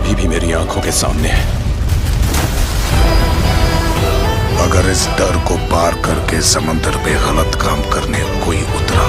अभी भी मेरी आंखों के सामने है। अगर इस डर को पार करके समंदर पे गलत काम करने कोई उतरा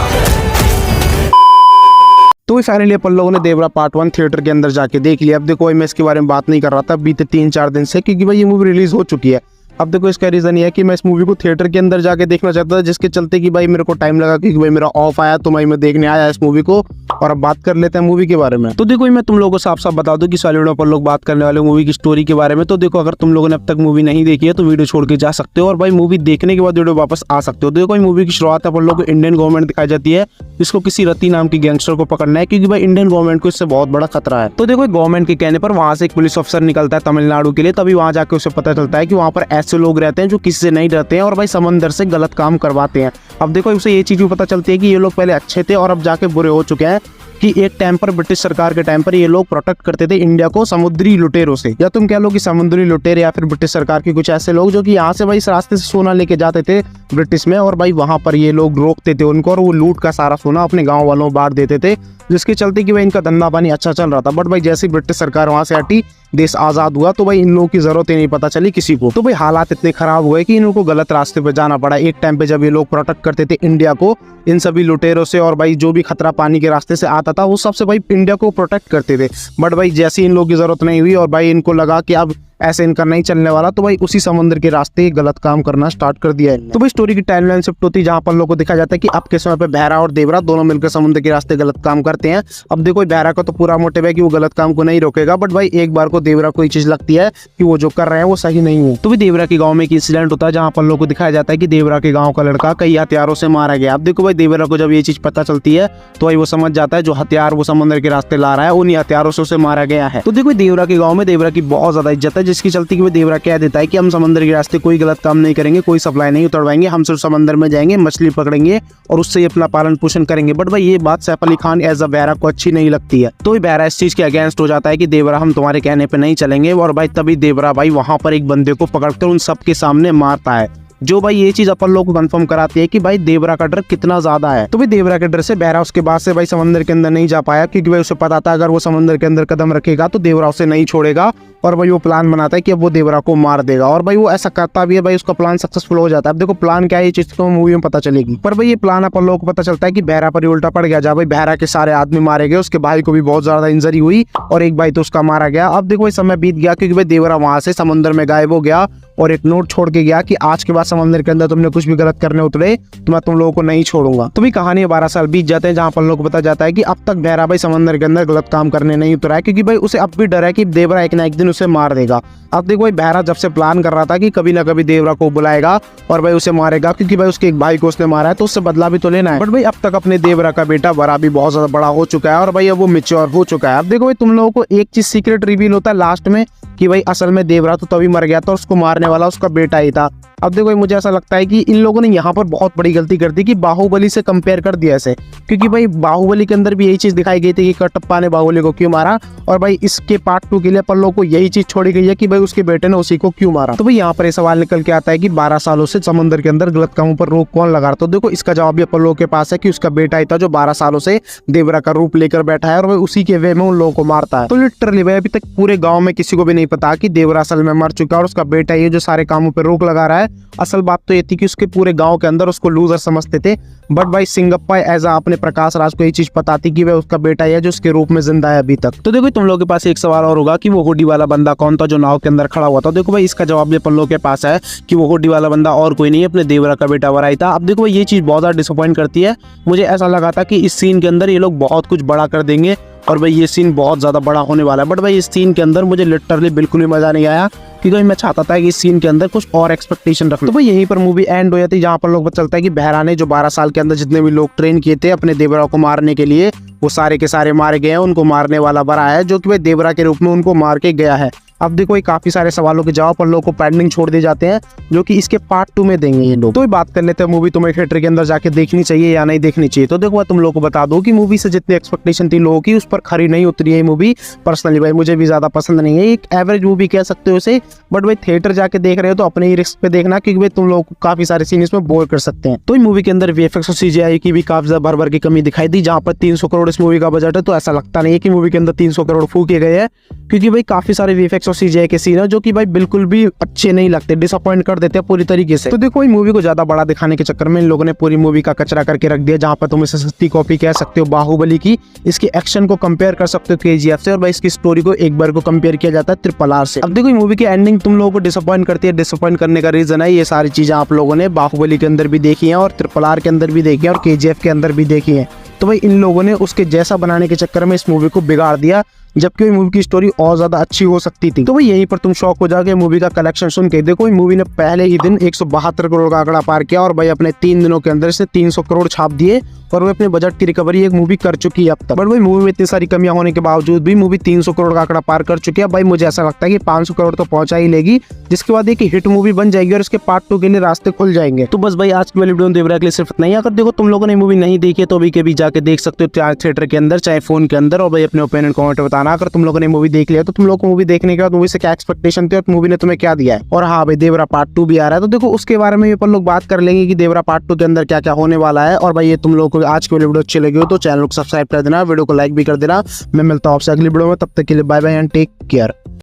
तो फाइनली अपन लोगों ने देवरा पार्ट 1 थिएटर के अंदर जाके देख लिया। अब देखो मैं इसके बारे में बात नहीं कर रहा था बीते 3-4 दिन से, क्योंकि भाई ये मूवी रिलीज हो चुकी है। अब देखो इसका रीजन ये है कि मैं इस मूवी को थिएटर के अंदर जाके देखना चाहता था, जिसके चलते कि भाई मेरे को टाइम लगा, क्योंकि भाई मेरा ऑफ आया तो मैं देखने आया इस मूवी को। और अब बात कर लेते हैं मूवी के बारे में। तो देखो मैं तुम लोगों को साफ साफ बता दूं कि सॉलिड पर लोग बात करने वाले मूवी की स्टोरी के बारे में। तो देखो अगर तुम लोगों ने अब तक मूवी नहीं देखी है तो वीडियो छोड़ के जा सकते हो, और भाई मूवी देखने के बाद वीडियो वापस आ सकते हो। तो देखो मूवी की शुरुआत अपन लोग को इंडियन गवर्नमेंट दिखाई जाती है, जिसको किसी रति नाम की गैंगस्टर को पकड़ना है, क्योंकि भाई इंडियन गवर्नमेंट को इससे बहुत बड़ा खतरा है। तो देखो गवर्नमेंट के कहने पर वहां से एक पुलिस ऑफिसर निकलता है तमिलनाडु के लिए। तभी वहां जाके उसे पता चलता है कि वहां पर ऐसे लोग रहते हैं जो किसी से नहीं डरते हैं और भाई समंदर से गलत काम करवाते हैं। अब देखो उसे ये चीज भी पता चलती है कि ये लोग पहले अच्छे थे और अब जाके बुरे हो चुके हैं, कि एक टाइम पर ब्रिटिश सरकार के टाइम पर ये लोग प्रोटेक्ट करते थे इंडिया को समुद्री लुटेरों से, या तुम कह लो कि समुद्री लुटेरे या फिर ब्रिटिश सरकार के कुछ ऐसे लोग जो कि यहाँ से भाई इस रास्ते से सोना लेके जाते थे ब्रिटिश में, और भाई वहां पर ये लोग रोकते थे उनको और वो लूट का सारा सोना अपने गाँव वालों बांट देते थे, जिसके चलते कि भाई इनका धंधा पानी अच्छा चल रहा था। बट भाई जैसे ब्रिटिश सरकार वहां से हटी, देश आजाद हुआ, तो भाई इन लोगों की जरूरत ही नहीं पता चली किसी को। तो भाई हालात इतने खराब हुए कि इन लोगों को गलत रास्ते पे जाना पड़ा। एक टाइम पे जब ये लोग प्रोटेक्ट करते थे इंडिया को इन सभी लुटेरों से, और भाई जो भी खतरा पानी के रास्ते से आता था वो सबसे भाई इंडिया को प्रोटेक्ट करते थे। बट भाई जैसे इन लोगों की जरूरत नहीं हुई और भाई इनको लगा कि अब ऐसे इनका नहीं चलने वाला, तो भाई उसी समुद्र के रास्ते गलत काम करना स्टार्ट कर दिया है। तो भाई स्टोरी की टाइमलाइन शिफ्ट होती है, जहां पर लोगों को दिखा जाता है कि अब के समय पे बहरा और देवरा दोनों मिलकर समुद्र के रास्ते गलत काम करते हैं। अब देखो बहरा का तो पूरा मोटिव है कि वो गलत काम को नहीं रोकेगा, बट भाई एक बार को देवरा को ये चीज लगती है कि वो जो कर रहे हैं वो सही नहीं है। तो भी देवरा के गाँव में एक इंसिडेंट होता है, जहाँ पर लोगों को दिखाया जाता है कि देवरा के गाँव का लड़का कई हथियारों से मारा गया। अब देखो भाई देवरा को जब ये चीज पता चलती है तो भाई वो समझ जाता है जो हथियार वो समुद्र के रास्ते ला रहा है उन्हीं हथियारों से उसे मारा गया है। तो देखो देवरा के गाँव में देवरा की बहुत ज्यादा इज्जत है, जिसकी चलती कि देवरा कह देता है कि हम समंदर के रास्ते कोई गलत काम नहीं करेंगे, कोई सप्लाई नहीं उतरवाएंगे, हम सिर्फ समंदर में जाएंगे, मछली पकड़ेंगे और उससे ही अपना पालन पोषण करेंगे। बट भाई ये बात सैफ अली खान एज अ बहरा को अच्छी नहीं लगती है, तो बहरा इस चीज के अगेंस्ट हो जाता है कि देवरा हम तुम्हारे कहने पे नहीं चलेंगे। और भाई तभी देवरा भाई वहां पर एक बंदे को पकड़कर उन सबके सामने मारता है, जो भाई ये चीज अपन लोग को कंफर्म कराती है कि भाई देवरा का डर कितना ज्यादा है। तो भाई देवरा के डर से बहरा उसके बाद से भाई समंदर के अंदर नहीं जा पाया, क्योंकि भाई उसे पता था अगर वो समंदर के अंदर कदम रखेगा तो देवरा उसे नहीं छोड़ेगा, और भाई वो प्लान बनाता है कि अब वो देवरा को मार देगा। और भाई वो ऐसा करता भी है, भाई उसका प्लान सक्सेसफुल हो जाता है। अब देखो प्लान क्या है ये चीज तो मूवी में पता चलेगी, पर भाई ये प्लान अपन लोगों को पता चलता है कि बहरा पर ही उल्टा पड़ गया। जब भाई बहरा के सारे आदमी मारे गए, उसके भाई को भी बहुत ज्यादा इंजरी हुई और एक भाई तो उसका मारा गया। अब देखो समय बीत गया, क्योंकि भाई देवरा वहां से समुद्र में गायब हो गया और एक नोट छोड़ के गया कि आज के बाद समंदर के अंदर तुमने कुछ भी गलत करने उतरे तो मैं तुम लोगों को नहीं छोड़ूंगा। तो भी कहानी 12 साल बीत जाते हैं, जहां पर लोगों को पता जाता है कि अब तक बहरा भाई समंदर के अंदर गलत काम करने नहीं उतरा है, क्योंकि भाई उसे अब भी डर है कि देवरा एक ना एक दिन उसे मार देगा। अब देखो भाई बहरा जब से प्लान कर रहा था कि कभी ना कभी देवरा को बुलाएगा और भाई उसे मारेगा, क्योंकि भाई उसके एक भाई को उसने मारा है तो उससे बदला भी तो लेना है। बट भाई अब तक अपने देवरा का बेटा बड़ा भी बहुत ज्यादा बड़ा हो चुका है और भाई अब वो मैच्योर हो चुका है। अब देखो भाई तुम लोगों को एक चीज सीक्रेट रिवील होता है लास्ट में कि भाई असल में देवरा तो तभी मर गया था, उसको मारने वाला उसका बेटा ही था। अब देखो मुझे ऐसा लगता है कि इन लोगों ने यहाँ पर बहुत बड़ी गलती कर दी कि बाहुबली से कंपेयर कर दिया ऐसे, क्योंकि भाई बाहुबली के अंदर भी यही चीज दिखाई गई थी कि कटप्पा ने बाहुबली को क्यों मारा, और भाई इसके पार्ट 2 के लिए अपन लोगों को यही चीज छोड़ी गई है कि भाई उसके बेटे ने उसी को क्यों मारा। तो भाई यहाँ पर सवाल निकल के आता है कि 12 सालों से समंदर के अंदर गलत कामों पर रोक कौन लगा रहा। तो देखो इसका जवाब भी अपन लोगों के पास है कि उसका बेटा ही था जो 12 सालों से देवरा का रूप लेकर बैठा है और भाई उसी के वे में उन लोगों को मारता है। तो लिटरली भाई अभी तक पूरे गाँव में किसी को भी नहीं पता कि देवरा असल में मर चुका है और उसका बेटा ये जो सारे कामों पर रोक लगा रहा है। असल बात तो ये थी कि उसके पूरे गांव के अंदर उसको लूजर समझते थे, बट भाई सिंगप्पा एज अपने प्रकाश राज को ये चीज पता थी कि वह उसका बेटा है जो उसके रूप में जिंदा है अभी तक। तो देखो तुम लोगों के पास एक सवाल और होगा कि वो हुडी वाला बंदा कौन था जो नाव के अंदर खड़ा हुआ था। देखो भाई इसका जवाब भी अपन लोगों के पास है कि वो हुडी वाला बंदा और कोई नहीं अपने देवरा का बेटा वराई था। अब देखो भाई ये चीज बहुत ज्यादा डिसअपॉइंट करती है। मुझे ऐसा लगा था कि इस सीन के अंदर ये लोग बहुत कुछ बड़ा कर देंगे और भाई ये सीन बहुत ज्यादा बड़ा होने वाला है, बट भाई इस सीन के अंदर मुझे लिटरली बिल्कुल भी मजा नहीं आया, क्योंकि मैं चाहता था कि इस सीन के अंदर कुछ और एक्सपेक्टेशन रख। तो भाई यहीं पर मूवी एंड हो जाती है, जहां पर लोग पता चलता है कि बहरा ने जो 12 साल के अंदर जितने भी लोग ट्रेन किए थे अपने देवरा को मारने के लिए, वो सारे के सारे मारे गए हैं। उनको मारने वाला बड़ा है जो कि भाई देवरा के रूप में उनको मार के गया है। अब देखो ये काफी सारे सवालों के जवाब पर लोगों को पेंडिंग छोड़ दिए जाते हैं, जो कि इसके पार्ट 2 में देंगे ये लोग। तो बात कर लेते हैं मूवी तुम्हें थिएटर के अंदर जाके देखनी चाहिए या नहीं देखनी चाहिए। तो देखो तुम लोगों को बता दो कि मूवी से जितनी एक्सपेक्टेशन थी लोगों की उस पर खरी नहीं उतरी है मूवी। पर्सनली भाई मुझे भी ज्यादा पसंद नहीं है, एक एवरेज मूवी कह सकते हो उसे। बट भाई थिएटर जाके देख रहे हो तो अपने ही रिस्क पे देखना, क्योंकि भाई तुम लोगों को काफी सारे सीन इसमें बोर कर सकते हैं। तो इस मूवी के अंदर वीएफएक्स और सीजीआई की भी काफी ज्यादा भर की कमी दिखाई दी। जहां पर 300 करोड़ इस मूवी का बजट है, तो ऐसा लगता नहीं है कि मूवी के अंदर 300 करोड़ फूके गए हैं, क्योंकि भाई काफी सारे वीएफएक्स और सीजीआई के सीन है जो कि भाई बिल्कुल भी अच्छे नहीं लगते, डिसअपॉइंट कर देते हैं पूरी तरीके से। तो देखो इस मूवी को ज्यादा बड़ा दिखाने के चक्कर में इन लोगों ने पूरी मूवी का कचरा करके रख दिया। जहां पर तुम इसे सस्ती कॉपी कह सकते हो बाहुबली की, इसके एक्शन को कंपेयर कर सकते हो केजीएफ से, और भाई इसकी स्टोरी को एक बार को कंपेयर किया जाता है RRR से। अब देखो मूवी की एंडिंग तुम लोगों को डिसअपॉइंट करती है। डिसअपॉइंट करने का रीजन है ये सारी चीजें आप लोगों ने बाहुबली के अंदर भी देखी है, और RRR के अंदर भी देखी है, और केजीएफ के अंदर भी देखी है। तो भाई इन लोगों ने उसके जैसा बनाने के चक्कर में इस मूवी को बिगाड़ दिया, जबकि मूवी की स्टोरी और ज्यादा अच्छी हो सकती थी। तो भाई यहीं पर तुम शॉक हो जाओगे मूवी का कलेक्शन सुन के। देखो मूवी ने पहले ही दिन 172 करोड़ का आंकड़ा पार किया, और भाई अपने 3 दिनों के अंदर से 300 करोड़ छाप दिए, और वो अपने बजट की रिकवरी एक मूवी कर चुकी है अब तक। बट भाई मूवी में इतनी सारी कमियां होने के बावजूद भी मूवी 300 करोड़ का आंकड़ा पार कर चुकी है। भाई मुझे ऐसा लगता है कि 500 करोड़ तो पहुंचा ही लेगी, जिसके बाद एक हिट मूवी बन जाएगी और इसके पार्ट 2 के लिए रास्ते खुल जाएंगे। तो बस भाई आज की वाली वीडियो देवरा के लिए सिर्फ इतना ही। अगर देखो तुम लोगों ने मूवी नहीं देखी है तो अभी के भी जाके देख सकते हो, चाहे थिएटर के अंदर चाहे फोन के अंदर, और भाई अपने ओपिनियन कमेंट में बताना। अगर तुम लोगों ने मूवी देख लिया तो तुम लोग को मूवी देखने के बाद मूवी से क्या एक्सपेक्टेशन थी और मूवी ने तुम्हें क्या दिया है। और हाँ भाई देवरा पार्ट 2 भी आ रहा है, तो देखो उसके बारे में अपन लोग बात कर लेंगे कि देवरा पार्ट 2 के अंदर क्या क्या होने वाला है। और भाई ये तुम लोग को आज की वाली वीडियो अच्छी लगी हो तो चैनल को सब्सक्राइब कर देना, वीडियो को लाइक भी कर देना। मैं मिलता हूँ आपसे अगली वीडियो में, तब तक के लिए bye bye and take care.